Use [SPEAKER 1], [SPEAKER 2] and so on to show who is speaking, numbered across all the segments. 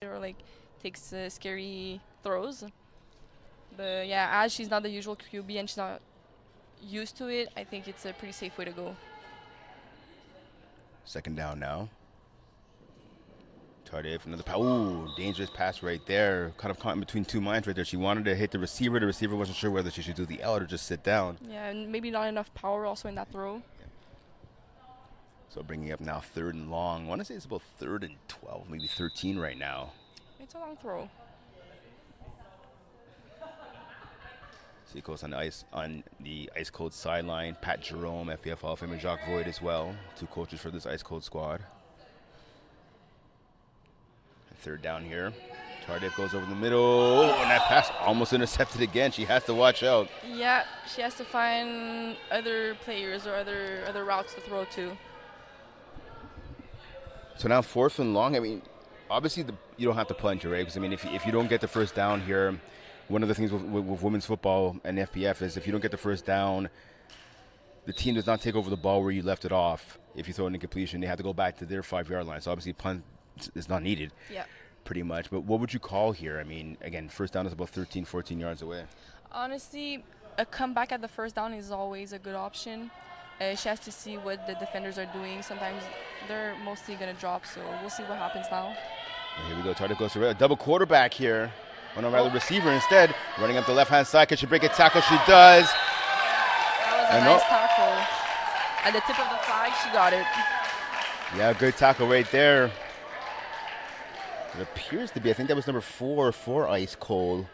[SPEAKER 1] or like takes scary throws. But yeah, as she's not the usual QB and she's not used to it, I think it's a pretty safe way to go.
[SPEAKER 2] Second down now. Tardif, another dangerous pass right there. Kind of caught in between two minds right there. She wanted to hit the receiver. The receiver wasn't sure whether she should do the L or just sit down.
[SPEAKER 1] Yeah, and maybe not enough power also in that throw.
[SPEAKER 2] So bringing up now 3rd and long. I want to say it's about 3rd and 12, maybe 13 right now.
[SPEAKER 1] It's a long throw.
[SPEAKER 2] Seacoast on the IceCold sideline. Pat Jerome, FPF Hall of Famer, Jacques Voigt as well. 2 coaches for this IceCold squad. 3rd down here. Tardif goes over the middle. Oh, and that pass almost intercepted again. She has to watch out.
[SPEAKER 1] Yeah, she has to find other players or other routes to throw to.
[SPEAKER 2] So now 4th and long. I mean, obviously you don't have to punt your because I mean, if you don't get the first down here, one of the things with women's football and FPF is if you don't get the first down, the team does not take over the ball where you left it off. If you throw an incompletion, they have to go back to their 5-yard line. So obviously punt is not needed.
[SPEAKER 1] Yeah. Pretty
[SPEAKER 2] much. But what would you call here? I mean, again, first down is about 13, 14 yards away.
[SPEAKER 1] Honestly, a comeback at the first down is always a good option. She has to see what the defenders are doing. Sometimes they're mostly going to drop, so we'll see what happens now.
[SPEAKER 2] And here we go. Tardif goes to a double quarterback here. On a rather receiver instead. Running up the left-hand side. Can she break a tackle? She does.
[SPEAKER 1] That was a nice tackle. At the tip of the flag, she got it.
[SPEAKER 2] Yeah, good tackle right there. It appears to be, I think that was number 4 for IceCold.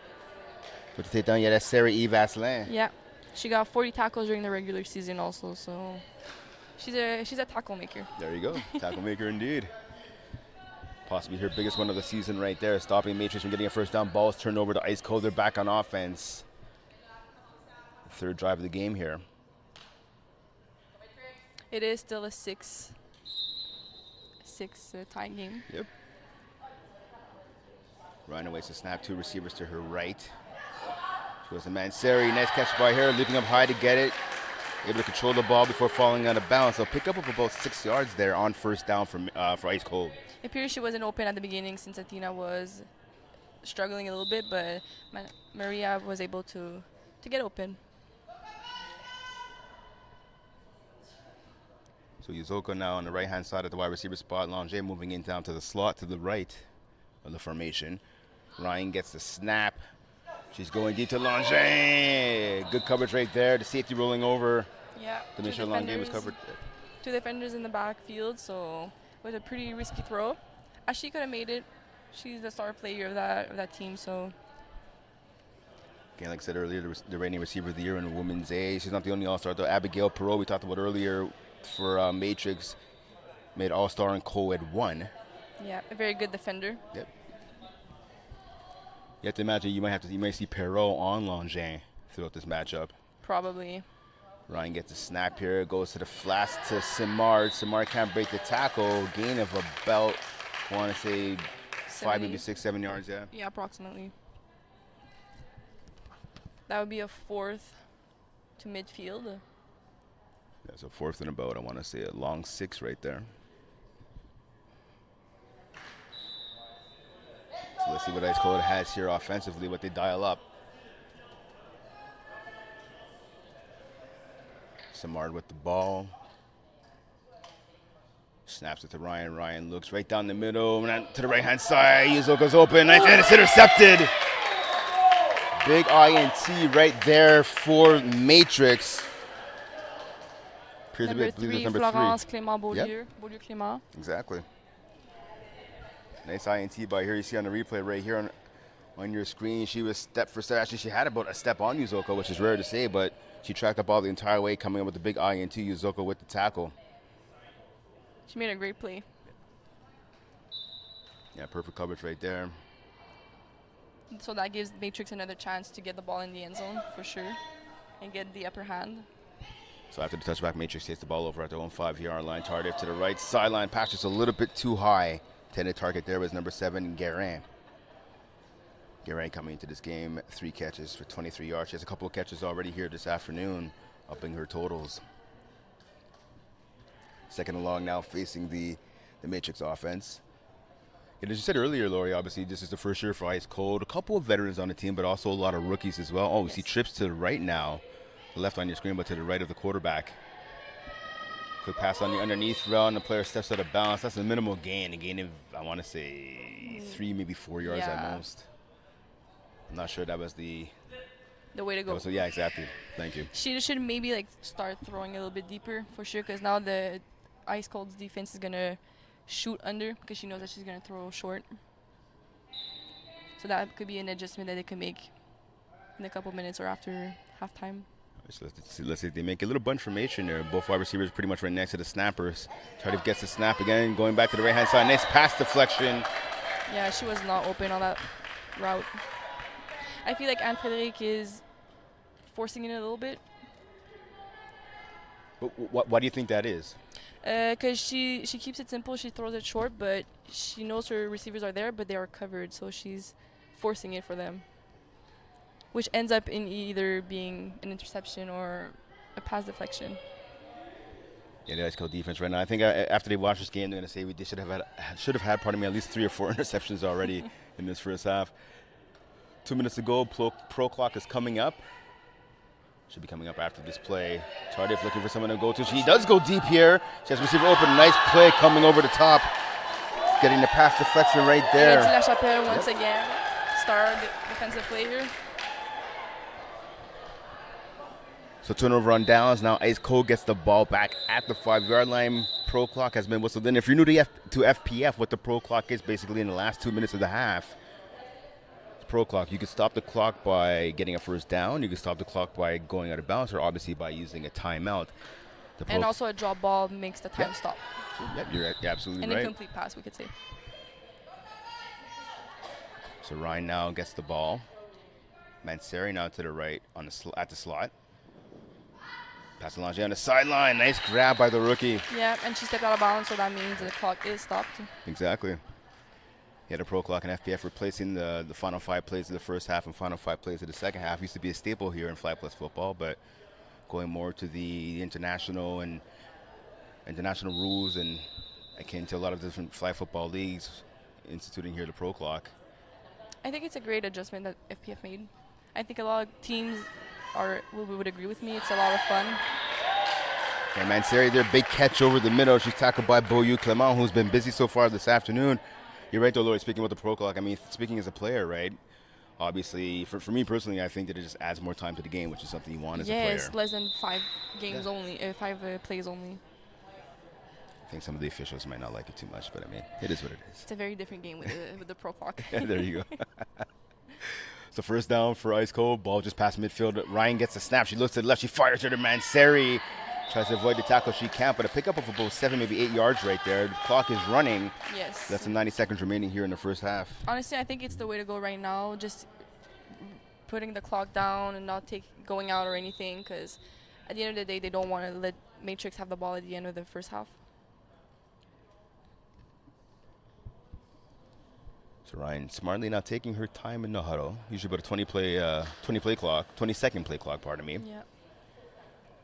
[SPEAKER 2] But to take down, yeah, that's C.R.A. Vasselin.
[SPEAKER 1] Yeah, she got 40 tackles during the regular season also, so she's a tackle maker.
[SPEAKER 2] There you go, tackle maker indeed. Possibly her biggest one of the season right there, stopping Matrix from getting a first down. Balls turned over to IceCold. They're back on offense. 3rd drive of the game here.
[SPEAKER 1] It is still a 6 tie game.
[SPEAKER 2] Yep. Ryan awaits the snap, 2 receivers to her right. She goes to Manseri, nice catch by her, leaping up high to get it. Able to control the ball before falling out of bounds. So pick up about 6 yards there on first down for IceCold.
[SPEAKER 1] It appears she wasn't open at the beginning since Athena was struggling a little bit, but Maria was able to get open.
[SPEAKER 2] So Yuzoka now on the right-hand side of the wide receiver spot. Langer moving in down to the slot to the right of the formation. Ryan gets the snap. She's going deep to Langer. Good coverage right there. The safety rolling over.
[SPEAKER 1] Yeah.
[SPEAKER 2] To make sure Langer was covered.
[SPEAKER 1] 2 defenders in the backfield, so it was a pretty risky throw. As she could have made it, she's the star player of that team, so.
[SPEAKER 2] Again, like I said earlier, the reigning receiver of the year in women's A. She's not the only all-star, though. Abigail Perot, we talked about earlier, for Matrix, made all-star in co-ed 1.
[SPEAKER 1] Yeah, a very good defender.
[SPEAKER 2] Yep. You have to imagine you might see Perot on Langer throughout this matchup.
[SPEAKER 1] Probably.
[SPEAKER 2] Ryan gets a snap here, goes to the flats to Simard. Simard can't break the tackle. Gain of about, I want to say, 5, maybe 6, 7 yards, yeah?
[SPEAKER 1] Yeah, approximately. That would be a 4th to midfield.
[SPEAKER 2] Yeah, so 4th and about, I want to say a long 6 right there. So let's see what IceCold has here offensively, what they dial up. Simard with the ball. Snaps it to Ryan. Ryan looks right down the middle, and to the right-hand side. Yuzoka's open, and it's intercepted. Big INT right there for Matrix.
[SPEAKER 1] Number 3, Florence Clément-Beaulieu.
[SPEAKER 2] Yep.
[SPEAKER 1] Beaulieu-Clément.
[SPEAKER 2] Exactly. Nice INT by here. You see on the replay right here on your screen. She was step for step. Actually, she had about a step on Yuzoka, which is rare to say, but she tracked the ball the entire way, coming up with the big INT. Yuzoka with the tackle.
[SPEAKER 1] She made a great play.
[SPEAKER 2] Yeah, perfect coverage right there.
[SPEAKER 1] So that gives Matrix another chance to get the ball in the end zone, for sure, and get the upper hand.
[SPEAKER 2] So after the touchback, Matrix takes the ball over at their own 5-yard line. Tardif to the right sideline. Pass just a little bit too high. Intended target there was number 7, Guerin. Guerin coming into this game, 3 catches for 23 yards. She has a couple of catches already here this afternoon, upping her totals. Second and long now facing the Matrix offense. And as you said earlier, Lori, obviously this is the first year for IceCold. A couple of veterans on the team, but also a lot of rookies as well. Oh, we see trips to the right now. The left on your screen, but to the right of the quarterback. Quick pass on the underneath route, and the player steps out of bounds. That's a minimal gain. A gain of, I want to say, 3, maybe 4 yards at most. I'm not sure that was the
[SPEAKER 1] way to go.
[SPEAKER 2] Yeah, exactly. Thank you.
[SPEAKER 1] She should maybe like start throwing a little bit deeper for sure, because now the IceCold's defense is gonna shoot under because she knows that she's gonna throw short. So that could be an adjustment that they can make in a couple minutes or after halftime.
[SPEAKER 2] So let's see if they make a little bunch formation there. Both wide receivers pretty much right next to the snappers. Cardiff gets the snap again, going back to the right-hand side. Nice pass deflection.
[SPEAKER 1] Yeah, she was not open on that route. I feel like Anne-Frédérique is forcing it a little bit.
[SPEAKER 2] But why do you think that is?
[SPEAKER 1] Because she keeps it simple. She throws it short, but she knows her receivers are there, but they are covered, so she's forcing it for them, which ends up in either being an interception or a pass deflection.
[SPEAKER 2] Yeah, the IceCold defense right now. I think after they watch this game, they're going to say they should have had, at least 3 or 4 interceptions already in this first half. 2 minutes to go. Pro clock is coming up. Should be coming up after this play. Cardiff looking for someone to go to. She does go deep here. She has receiver open. Nice play coming over the top. Getting the pass deflection right there.
[SPEAKER 1] La Chapelle once again. Star defensive player.
[SPEAKER 2] So turnover on downs. Now IceCold gets the ball back at the 5-yard line. Pro clock has been whistled in. If you're new to FPF, what the pro clock is basically in the last 2 minutes of the half. Pro clock, you can stop the clock by getting a first down. You can stop the clock by going out of bounds, or obviously by using a timeout.
[SPEAKER 1] And also a drop ball makes the time stop.
[SPEAKER 2] Yep, you're absolutely
[SPEAKER 1] right.
[SPEAKER 2] An
[SPEAKER 1] incomplete pass, we could say.
[SPEAKER 2] So Ryan now gets the ball. Manseri now to the right on at the slot. Pass along on the sideline. Nice grab by the rookie.
[SPEAKER 1] Yeah, and she stepped out of bounds, so that means the clock is stopped.
[SPEAKER 2] Exactly. He had a pro clock in FPF replacing the final 5 plays of the first half and final 5 plays of the second half. Used to be a staple here in Flag Plus football, but going more to the international rules and akin to a lot of different flag football leagues, instituting here the pro clock.
[SPEAKER 1] I think it's a great adjustment that FPF made. I think a lot of teams would agree with me. It's a lot of fun.
[SPEAKER 2] And Manseri, their big catch over the middle. She's tackled by Beaulieu Clement, who's been busy so far this afternoon. You're right, though, Lori, speaking about the pro clock. I mean, speaking as a player, right? Obviously, for me personally, I think that it just adds more time to the game, which is something you want as a player.
[SPEAKER 1] Yes, less than 5 games only, 5 plays only.
[SPEAKER 2] I think some of the officials might not like it too much, but I mean, it is what it is.
[SPEAKER 1] It's a very different game with the pro clock.
[SPEAKER 2] There you go. So first down for IceCold. Ball just past midfield. Ryan gets a snap. She looks to the left. She fires her to Manseri. Tries to avoid the tackle. She can't, but a pickup of about 7, maybe 8 yards right there. The clock is running.
[SPEAKER 1] Yes.
[SPEAKER 2] Less than 90 seconds remaining here in the first half.
[SPEAKER 1] Honestly, I think it's the way to go right now. Just putting the clock down and not going out or anything, because at the end of the day, they don't want to let Matrix have the ball at the end of the first half.
[SPEAKER 2] So Ryan smartly not taking her time in the huddle. Usually about a 20-second play clock, pardon me.
[SPEAKER 1] Yeah.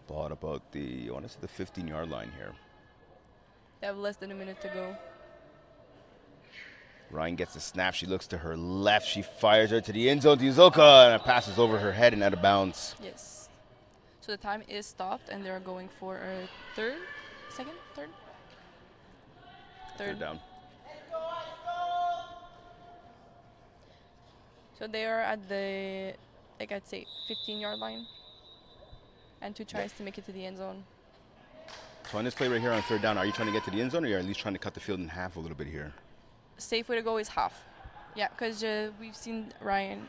[SPEAKER 2] Ball at about the 15-yard line here.
[SPEAKER 1] They have less than a minute to go.
[SPEAKER 2] Ryan gets the snap. She looks to her left. She fires her to the end zone to Uzoka, and it passes over her head and out of bounds.
[SPEAKER 1] Yes. So the time is stopped, and they're going for a third
[SPEAKER 2] down.
[SPEAKER 1] So they are at the, I'd say, 15-yard line. And 2 tries to make it to the end zone.
[SPEAKER 2] So on this play right here on third down, are you trying to get to the end zone, or are you at least trying to cut the field in half a little bit here?
[SPEAKER 1] Safe way to go is half. Yeah, because we've seen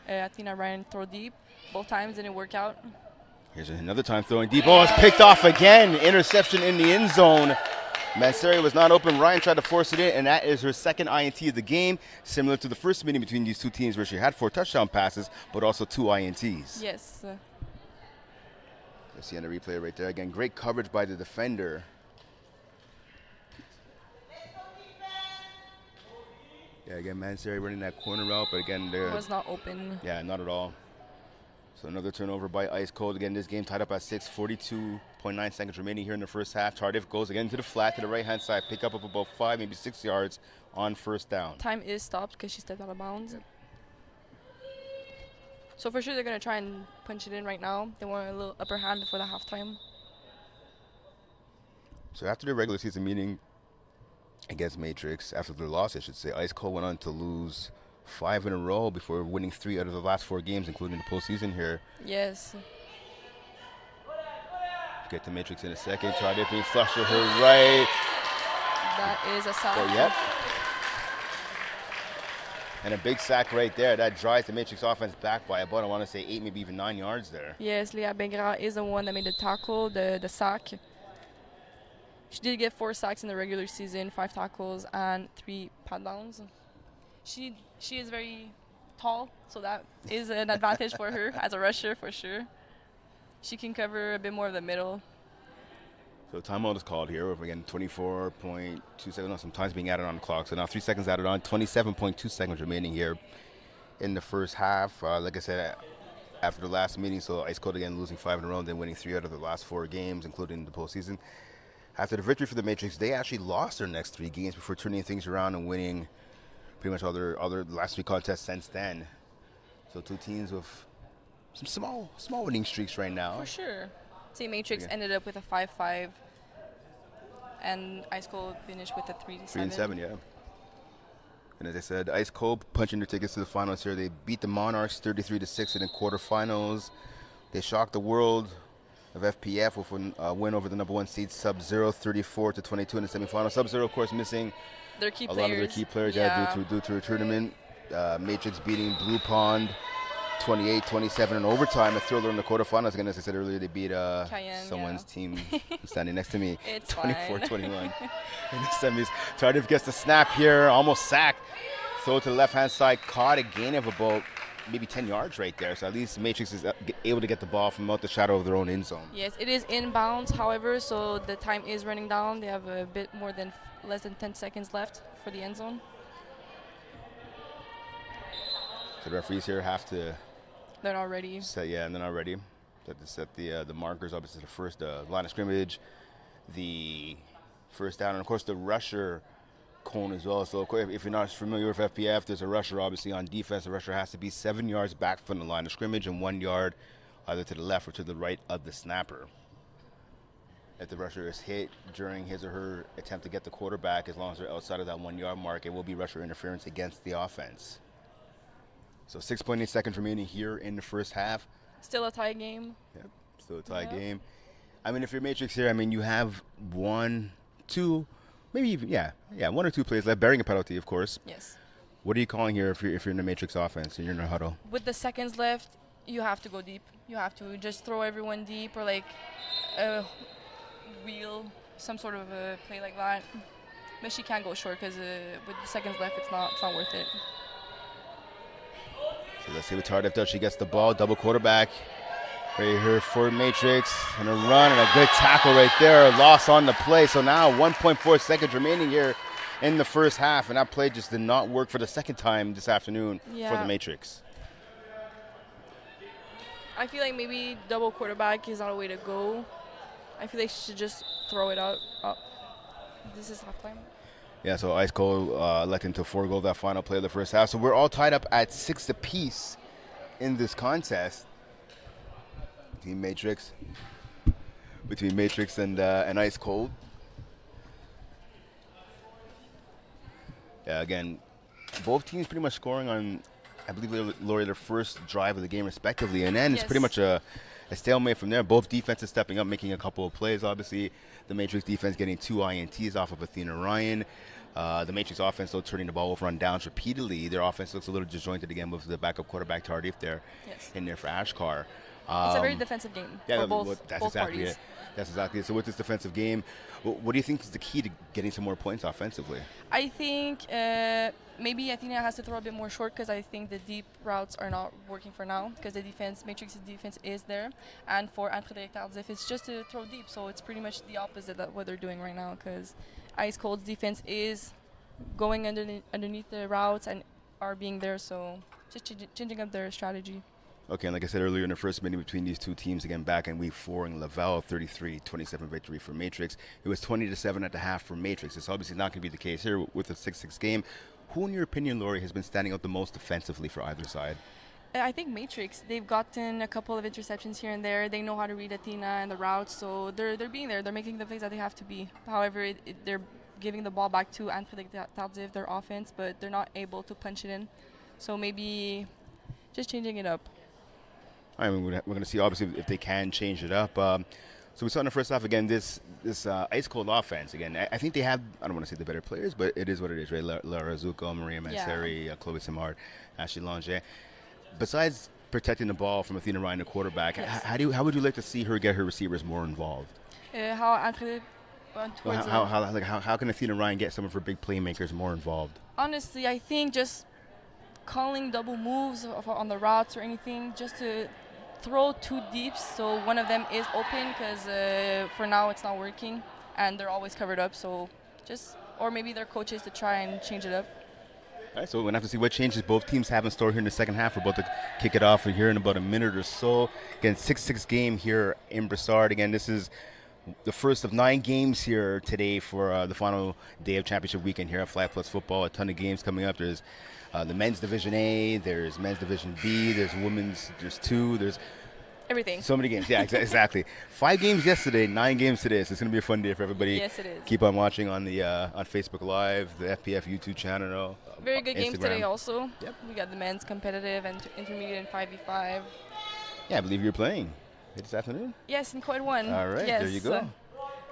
[SPEAKER 1] Athena Ryan throw deep. Both times didn't work out.
[SPEAKER 2] Here's another time throwing deep. Oh, it's picked off again. Interception in the end zone. Manseri was not open. Ryan tried to force it in, and that is her second INT of the game, similar to the first meeting between these two teams where she had 4 touchdown passes, but also 2 INTs.
[SPEAKER 1] Yes.
[SPEAKER 2] Let's see on the replay right there. Again, great coverage by the defender. Yeah, again, Manseri running that corner route, but again,
[SPEAKER 1] it was not open.
[SPEAKER 2] Yeah, not at all. So another turnover by IceCold. Again, this game tied up at 6, 42.9 seconds remaining here in the first half. Tardif goes again to the flat, to the right-hand side. Pick up of about 5, maybe 6 yards on first down.
[SPEAKER 1] Time is stopped because she stepped out of bounds. So for sure they're going to try and punch it in right now. They want a little upper hand before the halftime.
[SPEAKER 2] So after the regular season meeting against Matrix, after their loss, I should say, IceCold went on to lose 5 in a row before winning 3 out of the last 4 games, including the postseason here.
[SPEAKER 1] Yes.
[SPEAKER 2] Get to Matrix in a second. Tardif being flushed to her right.
[SPEAKER 1] That is a sack.
[SPEAKER 2] Oh, yep. And a big sack right there. That drives the Matrix offense back by about, I want to say, 8, maybe even 9 yards there.
[SPEAKER 1] Yes, Léa Bengra is the one that made the tackle, the sack. She did get 4 sacks in the regular season, 5 tackles, and 3 pat downs. She is very tall, so that is an advantage for her as a rusher for sure. She can cover a bit more of the middle.
[SPEAKER 2] So timeout is called here. We're again 24.2 seconds. Some time's being added on the clock. So now 3 seconds added on. 27.2 seconds remaining here in the first half. Like I said, after the last meeting, so IceCold again losing 5 in a row, then winning 3 out of the last 4 games, including the postseason. After the victory for the Matrix, they actually lost their next 3 games before turning things around and winning pretty much all their last 3 contests since then. So 2 teams with some small winning streaks right now.
[SPEAKER 1] For sure. See, Matrix ended up with a 5-5, and IceCold finished with a 3-7.
[SPEAKER 2] 3-7, yeah. And as I said, IceCold punching their tickets to the finals here. They beat the Monarchs 33-6 in the quarterfinals. They shocked the world of FPF with a win over the number 1 seed Sub-Zero 34-22 in the semifinal. Sub-Zero, of course, missing
[SPEAKER 1] their key
[SPEAKER 2] a lot of their key players due to a tournament. Matrix beating Blue Pond 28-27 in overtime. A thriller in the quarterfinals. Again, as I said earlier, they beat someone's team standing next to me.
[SPEAKER 1] It's
[SPEAKER 2] 24-21 in the semis. Tardif gets the snap here, almost sacked. Throw to the left-hand side, caught a gain of about maybe 10 yards right there. So at least Matrix is able to get the ball from out the shadow of their own end zone.
[SPEAKER 1] Yes, it is inbounds, however, so the time is running down. They have a bit less than 10 seconds left for the end zone.
[SPEAKER 2] So the referees here have to...
[SPEAKER 1] They're not ready.
[SPEAKER 2] They're not ready. They have to set the markers. Obviously, the first line of scrimmage, the first down, and of course the rusher cone as well. So if you're not familiar with FPF, there's a rusher obviously on defense. The rusher has to be 7 yards back from the line of scrimmage and 1 yard either to the left or to the right of the snapper. If the rusher is hit during his or her attempt to get the quarterback, as long as they're outside of that 1 yard mark, it will be rusher interference against the offense. So 6.8 seconds remaining here in the first half.
[SPEAKER 1] Still a tie game.
[SPEAKER 2] Yep, still a tie game. I mean, if you're Matrix here, I mean, you have 1, 2, maybe even, 1 or 2 plays left, bearing a penalty, of course.
[SPEAKER 1] Yes.
[SPEAKER 2] What are you calling here if you're in the Matrix offense and you're in a huddle?
[SPEAKER 1] With the seconds left, you have to go deep. You have to just throw everyone deep or like wheel, some sort of a play like that. But she can't go short because with the seconds left, it's not worth it.
[SPEAKER 2] So let's see what Tardif does. She gets the ball, double quarterback. Right here for Matrix. And a run and a good tackle right there. Loss on the play. So now 1.4 seconds remaining here in the first half. And that play just did not work for the second time this afternoon for the Matrix.
[SPEAKER 1] I feel like maybe double quarterback is not a way to go. I feel like she should just throw it out. This is halftime.
[SPEAKER 2] Yeah, so IceCold electing to forego that final play of the first half. So we're all tied up at 6 apiece in this contest between Matrix and IceCold. Yeah, again, both teams pretty much scoring on, I believe, Lori, their first drive of the game respectively. And then it's pretty much a stalemate from there. Both defenses stepping up, making a couple of plays. Obviously, the Matrix defense getting 2 INTs off of Athena Ryan. The Matrix offense, though, turning the ball over on downs repeatedly. Their offense looks a little disjointed again with the backup quarterback Tardif there in there for Ashkar.
[SPEAKER 1] It's a very defensive game for both parties.
[SPEAKER 2] It. That's exactly it. So with this defensive game, what do you think is the key to getting some more points offensively? I
[SPEAKER 1] think maybe Athena has to throw a bit more short because I think the deep routes are not working for now because the Matrix's defense is there. And for Anne-Frédéric Tardif, it's just to throw deep. So it's pretty much the opposite of what they're doing right now because IceCold's defense is going underneath the routes and are being there. So just changing up their strategy.
[SPEAKER 2] Okay, and like I said earlier, in the first meeting between these two teams, again, back in week 4 in Laval, 33-27 victory for Matrix. It was 20-7 at the half for Matrix. It's obviously not going to be the case here with a 6-6 game. Who, in your opinion, Laurie, has been standing out the most offensively for either side?
[SPEAKER 1] I think Matrix, they've gotten a couple of interceptions here and there. They know how to read Athena and the routes, so they're being there. They're making the plays that they have to be. However, they're giving the ball back to Untitled, their offense, but they're not able to punch it in. So maybe just changing it up.
[SPEAKER 2] I mean, we're going to see, obviously, if they can change it up. So we saw in the first half, again, this IceCold offense. Again, I think they have, I don't want to say the better players, but it is what it is, right? Lara Zuko, Maria Manseri, Chloe Simard, Ashley Langer. Besides protecting the ball from Athena Ryan, the quarterback,
[SPEAKER 1] Yes.
[SPEAKER 2] how would you like to see her get her receivers more involved?
[SPEAKER 1] How
[SPEAKER 2] Can Athena Ryan get some of her big playmakers more involved?
[SPEAKER 1] Honestly, I think just calling double moves on the routes or anything, just to throw too deep so one of them is open, because for now it's not working and they're always covered up. So or maybe their coaches to try and change it up.
[SPEAKER 2] All right, so we're going to have to see what changes both teams have in store here in the second half. We're about to kick it off here in about a minute or so. Again, 6-6 game here in Brossard. Again, this is the first of 9 games here today for the final day of championship weekend here at Flag Plus Football. A ton of games coming up. There's the men's Division A, there's men's Division B, there's women's, there's 2, there's
[SPEAKER 1] everything.
[SPEAKER 2] So many games. Yeah, exactly. 5 games yesterday, 9 games today. So it's going to be a fun day for everybody.
[SPEAKER 1] Yes, it is.
[SPEAKER 2] Keep on watching on the on Facebook Live, the FPF YouTube channel.
[SPEAKER 1] Very good games today also.
[SPEAKER 2] Yep.
[SPEAKER 1] We got the men's competitive and intermediate and 5v5.
[SPEAKER 2] Yeah, I believe you're playing this afternoon.
[SPEAKER 1] Yes, in Quad 1.
[SPEAKER 2] All right,
[SPEAKER 1] yes.
[SPEAKER 2] there you go.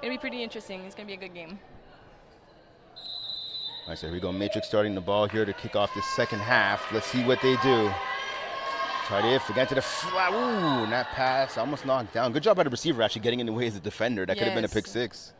[SPEAKER 1] It'll be pretty interesting. It's going to be a good game.
[SPEAKER 2] All right, so here we go. Matrix starting the ball here to kick off the second half. Let's see what they do. Sportif again to the flat. Ooh, and that pass almost knocked down. Good job by the receiver actually getting in the way as a defender. That could have been a pick 6.